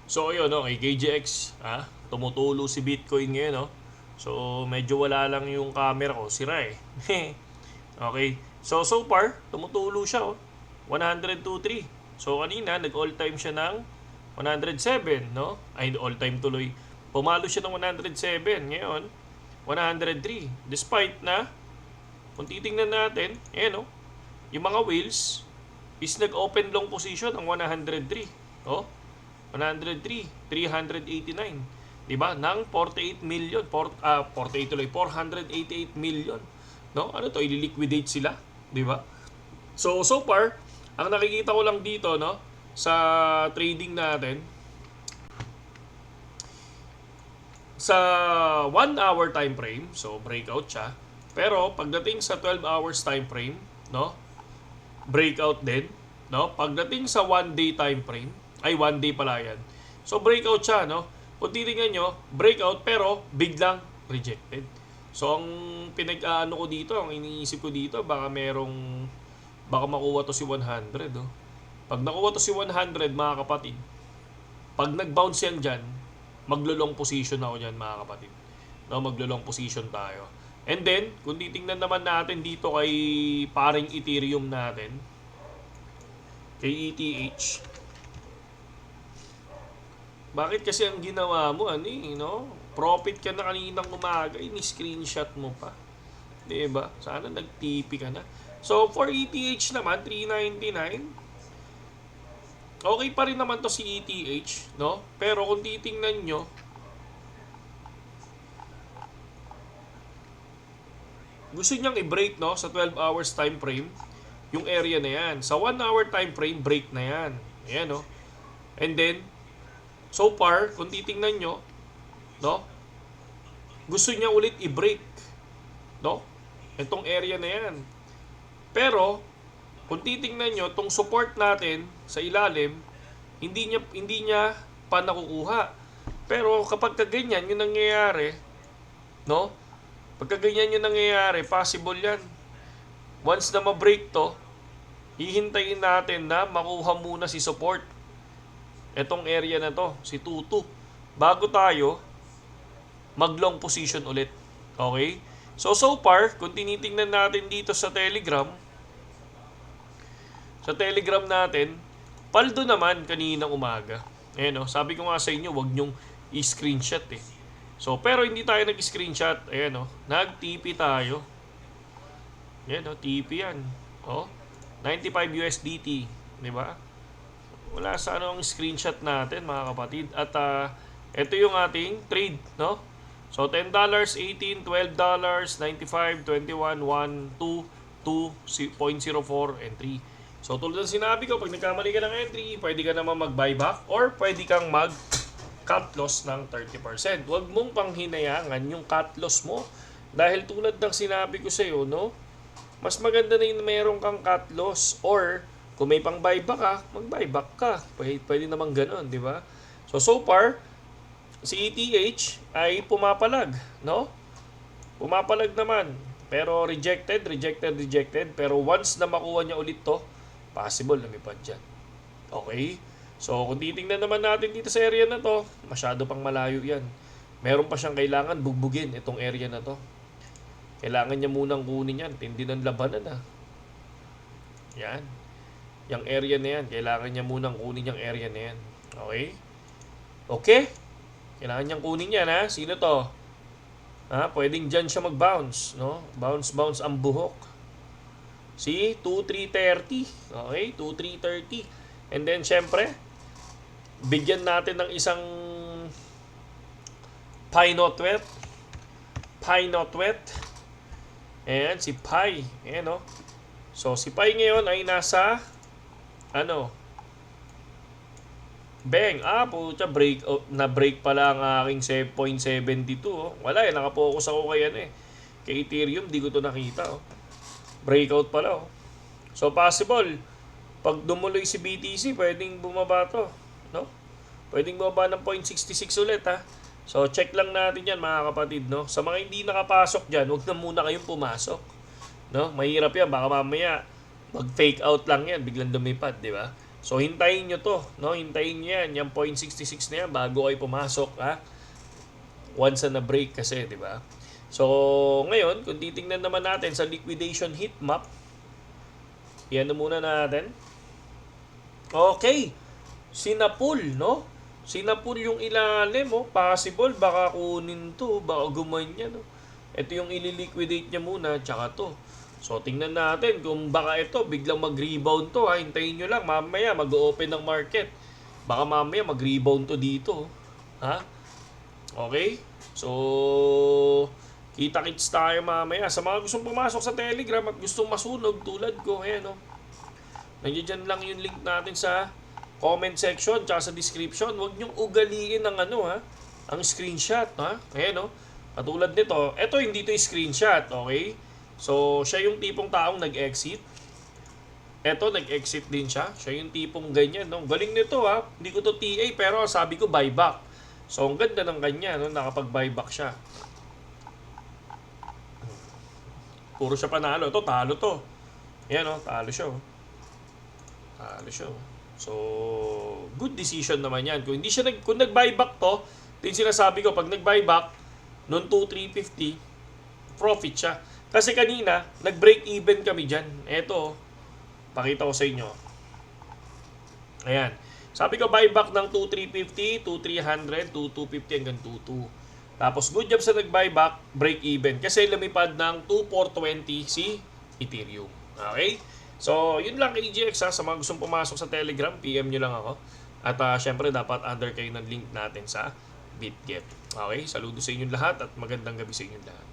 So ayun, no, kay KGX, tumutulo si Bitcoin ngayon, no. So medyo wala lang yung camera ko, sira eh. Okay. So far, tumutulo siya, oh. 102.3. So kanina nag all time siya ng 107, no? Ay all time tuloy. Pumalo siya ng 107 ngayon. 103. Despite na kung titingnan natin, no, yung mga whales is nag-open long position ang 103. Oh, 103, 389. 'Di ba? Nang 48 million, 48 tuloy, 488 million. No? Ano to, i-liquidate sila, 'di ba? So far, ang nakikita ko lang dito, no, sa trading natin, sa 1 hour time frame, so breakout siya. Pero pagdating sa 12 hours time frame, no, breakout din, no? Pagdating sa 1 day time frame, ay 1 day pala yan. So breakout siya, no? Kung titingnan nyo, breakout pero biglang rejected. So ang pinag-aano ko dito, ang iniisip ko dito, baka makuha to si 100, no? Pag nakuha to si 100, mga kapatid, pag nag-bounce yan dyan, maglo-long position ako dyan, mga kapatid. No, maglo-long position tayo. And then, kung titingnan naman natin dito kay paring Ethereum natin, kay ETH, bakit kasi ang ginawa mo, no? Profit ka na kaninang umaga, ini-screenshot mo pa. Diba? Sana nag-TP ka na. So, for ETH naman, 399. Okay pa rin naman to si ETH, no? Pero kung titingnan nyo, gusto niyang i-break, no, sa 12 hours time frame yung area na yan. Sa 1 hour time frame, break na yan. Ayan, no? And then, so far, kung titingnan nyo, no, gusto niya ulit i-break, no, itong area na yan. Pero, kung titingnan nyo, itong support natin sa ilalim, hindi niya pa nakukuha. Pero kapag kaganyan yung nangyayari, no, pagka ganyan yung nangyayari, possible yan. Once na ma-break to, hihintayin natin na makuha muna si support. Etong area na to, si Tutu. Bago tayo mag-long position ulit. Okay? So far, kung tinitingnan natin dito sa Telegram natin, paldo naman kaninang umaga. Ayan, no? Sabi ko nga sa inyo, wag nyong i-screenshot eh. So, pero hindi tayo nag-screenshot. Ayan, no? Nag-TP tayo. Ayan, no? TP yan. Oh, 95 USDT. Diba? Wala sa ano ang screenshot natin, mga kapatid. At ito yung ating trade, no? So, $10, 18, $12, 95, 21, 1, 2, 2.04, and 3. So, tulad ng sinabi ko, pag nagkamali ka ng entry, pwede ka naman mag-buyback or pwede kang mag-cut loss ng 30%. Huwag mong panghinayangan yung cut loss mo. Dahil tulad ng sinabi ko sa iyo, no? Mas maganda na yung meron kang cut loss or kung may pang buyback ka, mag-buyback ka. Pwede naman ganun, di ba? So far, si ETH ay pumapalag, no? Pumapalag naman. Pero rejected. Pero once na makuha niya ulit to, possible lumipad dyan. Okay? So, kung titingnan naman natin dito sa area na to, masyado pang malayo yan. Meron pa siyang kailangan bugbugin itong area na to. Kailangan niya munang kunin yan. Tindi ng labanan, Yan. Yung area na yan, kailangan niya munang kunin yung area na yan. Okay? Okay? Kailangan niyang kunin yan, Sino to? Pwedeng dyan siya mag-bounce, no? Bounce ang buhok. See? 2,330. Okay? 2,330. And then, syempre, bigyan natin ng isang pie not wet. Ayan, si Pi. Ayan, no? So, si Pi ngayon ay nasa, bang, puta, break pala ang aking 7.72, Wala, nakapokus ako kay kay Ethereum, di ko to nakita, Breakout pala, So, possible, pag dumuloy si BTC, pwedeng bumaba to, no? Pwedeng bumaba ng 0.66 ulit, So, check lang natin yan, mga kapatid, no? Sa mga hindi nakapasok dyan, huwag na muna kayong pumasok, no? Mahirap yan, baka mamaya mag-fake out lang yan, biglang lumipad, di ba? So hintayin nyo to, no? Hintayin nyo yan, yung 0.66 na yan bago ay pumasok, ha? Once na break kasi, di ba? So ngayon, kung titingnan naman natin sa liquidation heat map, yan muna natin. Okay, sinapul, no? Sinapul yung ilalim, oh. Possible, baka kunin to, baka gumanyan, no? Ito yung ililiquidate niya muna, tsaka to. So, tingnan natin kung baka ito, biglang mag-rebound to, ha? Hintayin nyo lang, mamaya mag-open ng market. Baka mamaya mag-rebound to dito, ha? Okay? So, kita-kits tayo mamaya. Sa mga gustong pumasok sa Telegram at gustong masunog tulad ko, ayan, no? Nandiyan lang yung link natin sa comment section tsaka sa description. Huwag niyong ugaliin ang ang screenshot, ha? Ayan, no? Katulad nito, ito hindi to screenshot, okay? So, siya yung tipong taong nag-exit. Ito, nag-exit din siya. Siya yung tipong ganyan, no? Galing nito, ha? Hindi ko to TA, pero sabi ko buyback. So, ang ganda ng kanya, no? Nakapag-buyback siya. Puro siya panalo. Ito, talo to. Ayan, no? Talo siya, oh. Talo siya, oh. So, good decision naman yan. Kung hindi siya kung nag-buyback to, din sinasabi ko, pag nag-buyback, noon 2,350, profit siya. Kasi kanina, nag-break even kami dyan. Eto, pakita ko sa inyo. Ayan. Sabi ko, buyback ng 2,350, 2,300, 2,250 hanggang 2,2. Tapos, good job sa nag-buyback, break even. Kasi lumipad ng 2,420 si Ethereum. Okay? So, yun lang kay EGX, ha. Sa mga gustong pumasok sa Telegram, PM nyo lang ako. At syempre, dapat under kayo ng link natin sa BitGet. Okay? Saludo sa inyong lahat at magandang gabi sa inyong lahat.